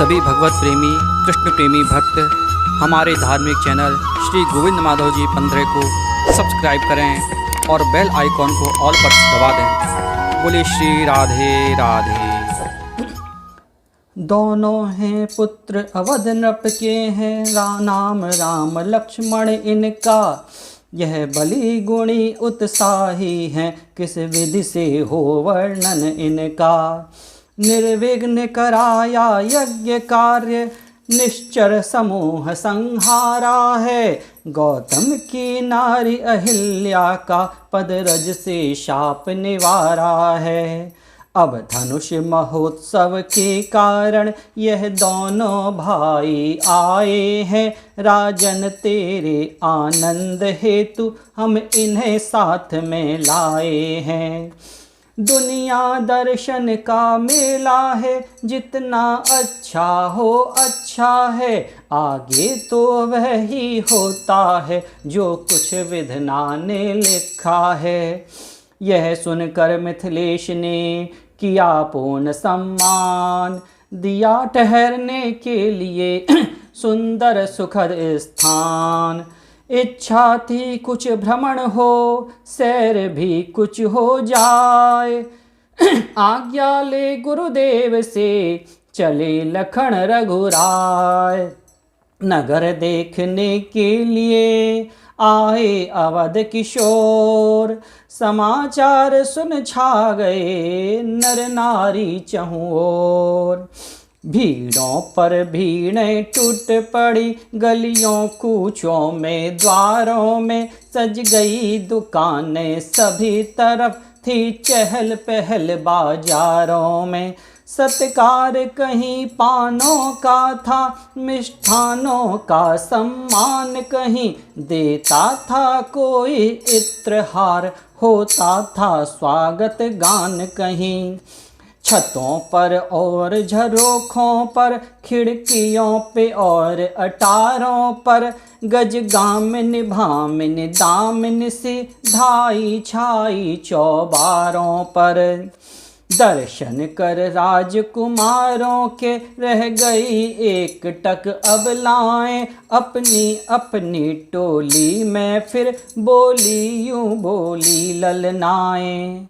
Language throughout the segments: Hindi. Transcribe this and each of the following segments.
सभी भगवत प्रेमी कृष्ण प्रेमी भक्त हमारे धार्मिक चैनल श्री गोविंद माधव जी 15 को सब्सक्राइब करें और बेल आइकॉन को ऑल पर दबा दें। बोले श्री राधे राधे। दोनों हैं पुत्र अवध नृप के हैं, नाम राम लक्ष्मण इनका। यह बलि गुणी उत्साही हैं, किस विधि से हो वर्णन इनका। निर्विघ्न कराया यज्ञ कार्य, निश्चर समूह संहारा है। गौतम की नारी अहिल्या का, पदरज से शाप निवारा है। अब धनुष महोत्सव के कारण यह दोनों भाई आए हैं। राजन तेरे आनंद हेतु हम इन्हें साथ में लाए हैं। दुनिया दर्शन का मेला है, जितना अच्छा हो अच्छा है। आगे तो वह ही होता है जो कुछ विधना ने लिखा है। यह सुनकर मिथिलेश ने किया पूर्ण सम्मान, दिया ठहरने के लिए सुंदर सुखद स्थान। इच्छा थी कुछ भ्रमण हो, सैर भी कुछ हो जाए। आज्ञा ले गुरुदेव से, चले लखन रघुराय। नगर देखने के लिए आए अवध किशोर, समाचार सुन छा गए नर नारी चहुं ओर। भीड़ों पर भीड़ें टूट पड़ी, गलियों कूचों में द्वारों में सज गई दुकानें। सभी तरफ थी चहल पहल बाजारों में। सत्कार कहीं पानों का था, मिष्ठानों का सम्मान कहीं देता था कोई इत्रहार। होता था स्वागत गान कहीं। छतों पर और झरोखों पर, खिड़कियों पे और अटारों पर, गज गामिन भामिन दामिन सी ढाई छाई चौबारों पर। दर्शन कर राजकुमारों के रह गई एक टक अबलाएं। अपनी अपनी टोली में फिर बोली यूं बोली ललनाएं।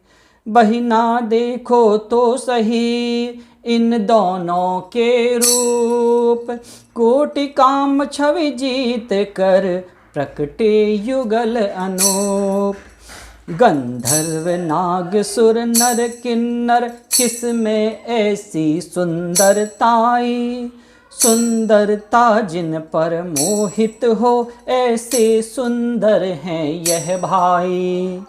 बहिना देखो तो सही इन दोनों के रूप, कोटि काम छवि जीत कर प्रकटे युगल अनूप। गंधर्व नाग सुर नर किन्नर, किस में ऐसी सुंदरताई। सुंदरता जिन पर मोहित हो, ऐसे सुंदर हैं यह भाई।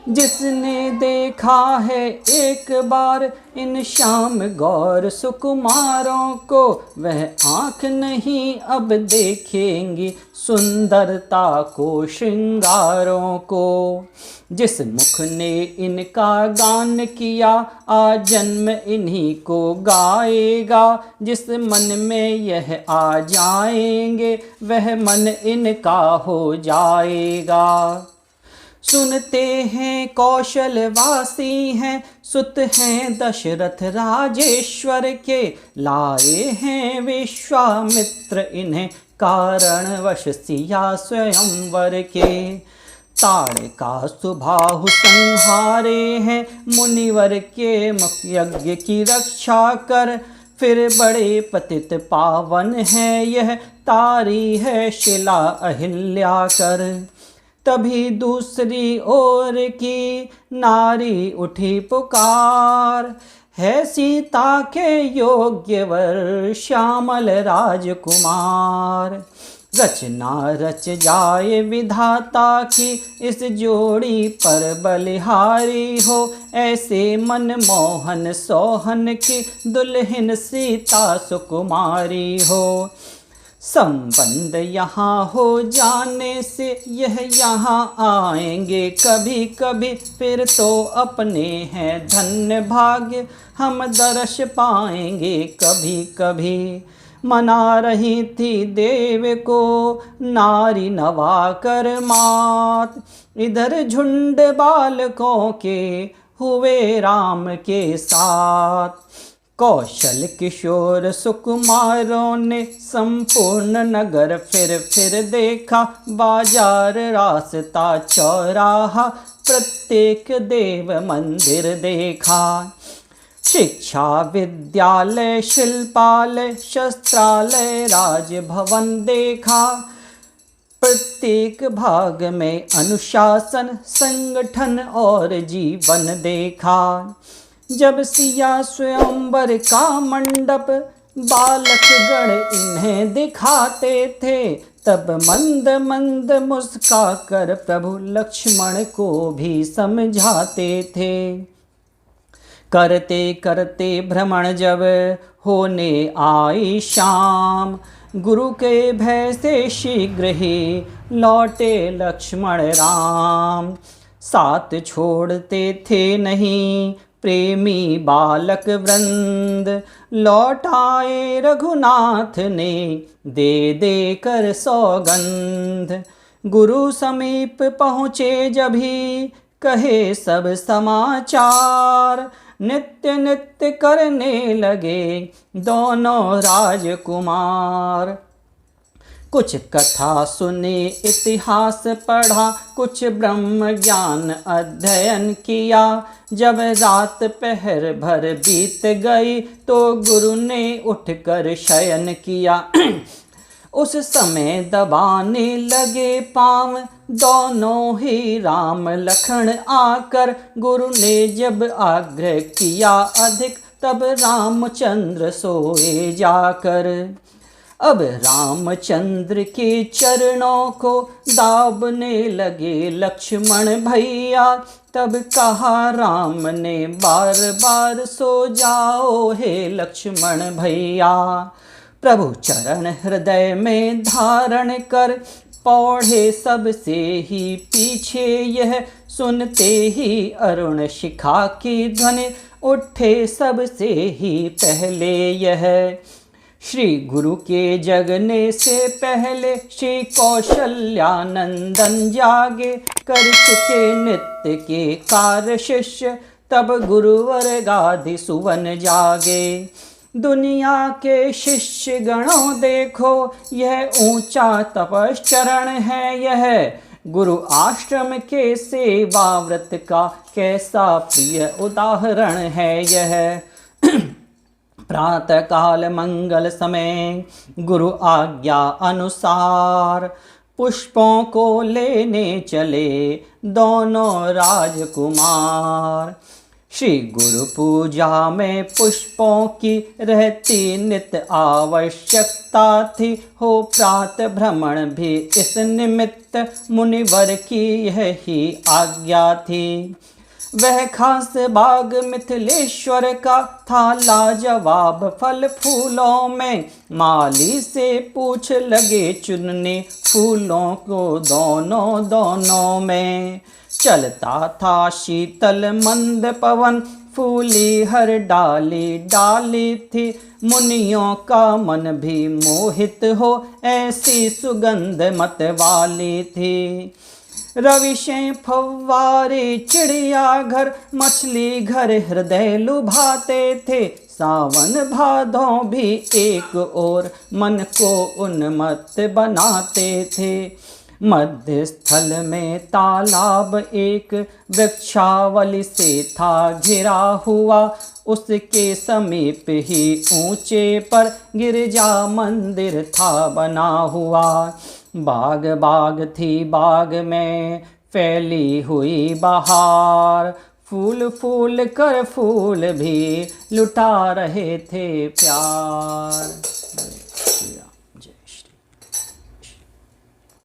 जिसने देखा है एक बार इन श्याम गौर सुकुमारों को, वह आँख नहीं अब देखेंगी सुंदरता को श्रृंगारों को। जिस मुख ने इनका गान किया, आजन्म इन्हीं को गाएगा। जिस मन में यह आ जाएंगे, वह मन इनका हो जाएगा। सुनते हैं कौशलवासी हैं, सुत हैं दशरथ राजेश्वर के। लाए हैं विश्वामित्र इन्हें कारणवश सिया स्वयंवर के। ताड़का सुबाहु संहारे हैं, मुनिवर के मुख यज्ञ की रक्षा कर। फिर बड़े पतित पावन है यह, तारी है शिला अहिल्या कर। तभी दूसरी ओर की नारी उठी पुकार, है सीता के योग्य वर श्यामल राजकुमार। रचना रच जाए विधाता की, इस जोड़ी पर बलिहारी हो। ऐसे मनमोहन सोहन की दुल्हन सीता सुकुमारी हो। संबंध यहाँ हो जाने से यह यहाँ आएंगे कभी कभी। फिर तो अपने हैं धन्य भाग्य, हम दर्श पाएंगे कभी कभी। मना रही थी देव को नारी नवा कर मात, इधर झुंड बालकों के हुए राम के साथ। कौशल किशोर सुकुमारों ने संपूर्ण नगर फिर देखा, बाजार रास्ता चौराहा प्रत्येक देव मंदिर देखा। शिक्षा विद्यालय शिल्पालय शस्त्रालय राजभवन देखा, प्रत्येक भाग में अनुशासन संगठन और जीवन देखा। जब सिया स्वयंवर का मंडप बालक गण इन्हें दिखाते थे, तब मंद मंद मुस्का कर प्रभु लक्ष्मण को भी समझाते थे। करते करते भ्रमण जब होने आई शाम, गुरु के भय से शीघ्र ही लौटे लक्ष्मण राम। साथ छोड़ते थे नहीं प्रेमी बालक वृंद, लौट आए रघुनाथ ने दे दे कर सौगंध। गुरु समीप पहुँचे जभी कहे सब समाचार, नित्य नित्य करने लगे दोनों राजकुमार। कुछ कथा सुने इतिहास पढ़ा, कुछ ब्रह्म ज्ञान अध्ययन किया। जब रात पहर भर बीत गई तो गुरु ने उठकर शयन किया। उस समय दबाने लगे पाँव दोनों ही राम लखन आकर, गुरु ने जब आग्रह किया अधिक तब रामचंद्र सोए जाकर। अब रामचंद्र के चरणों को दाबने लगे लक्ष्मण भैया, तब कहा राम ने बार बार सो जाओ हे लक्ष्मण भैया। प्रभु चरण हृदय में धारण कर पौढ़े सबसे ही पीछे, यह सुनते ही अरुण शिखा की ध्वनि उठे सबसे ही पहले यह। श्री गुरु के जगने से पहले श्री कौशल्यानंदन जागे, कर चुके नित्य के कार्य शिष्य तब गुरुवर गादि सुवन जागे। दुनिया के शिष्य गणों देखो यह ऊंचा तपश्चरण है, यह गुरु आश्रम के सेवा व्रत का कैसा प्रिय उदाहरण है यह। प्रातः काल मंगल समय गुरु आज्ञा अनुसार, पुष्पों को लेने चले दोनों राजकुमार। श्री गुरु पूजा में पुष्पों की रहती नित्य आवश्यकता थी, हो प्रातः भ्रमण भी इस निमित्त मुनिवर की यही आज्ञा थी। वह खास बाग मिथिलेश्वर का था लाजवाब फल फूलों में, माली से पूछ लगे चुनने फूलों को दोनों दोनों में। चलता था शीतल मंद पवन, फूली हर डाली डाली थी, मुनियों का मन भी मोहित हो ऐसी सुगंध मत वाली थी। रविशें फव्वारे चिड़िया घर, मछली घर हृदय लुभाते थे, सावन भादों भी एक और मन को उन्मत्त बनाते थे। मध्य स्थल में तालाब एक वृक्षावली से था घिरा हुआ, उसके समीप ही ऊंचे पर गिरजा मंदिर था बना हुआ। बाग बाग थी बाग में फैली हुई बहार, फूल फूल कर फूल भी लुटा रहे थे प्यार।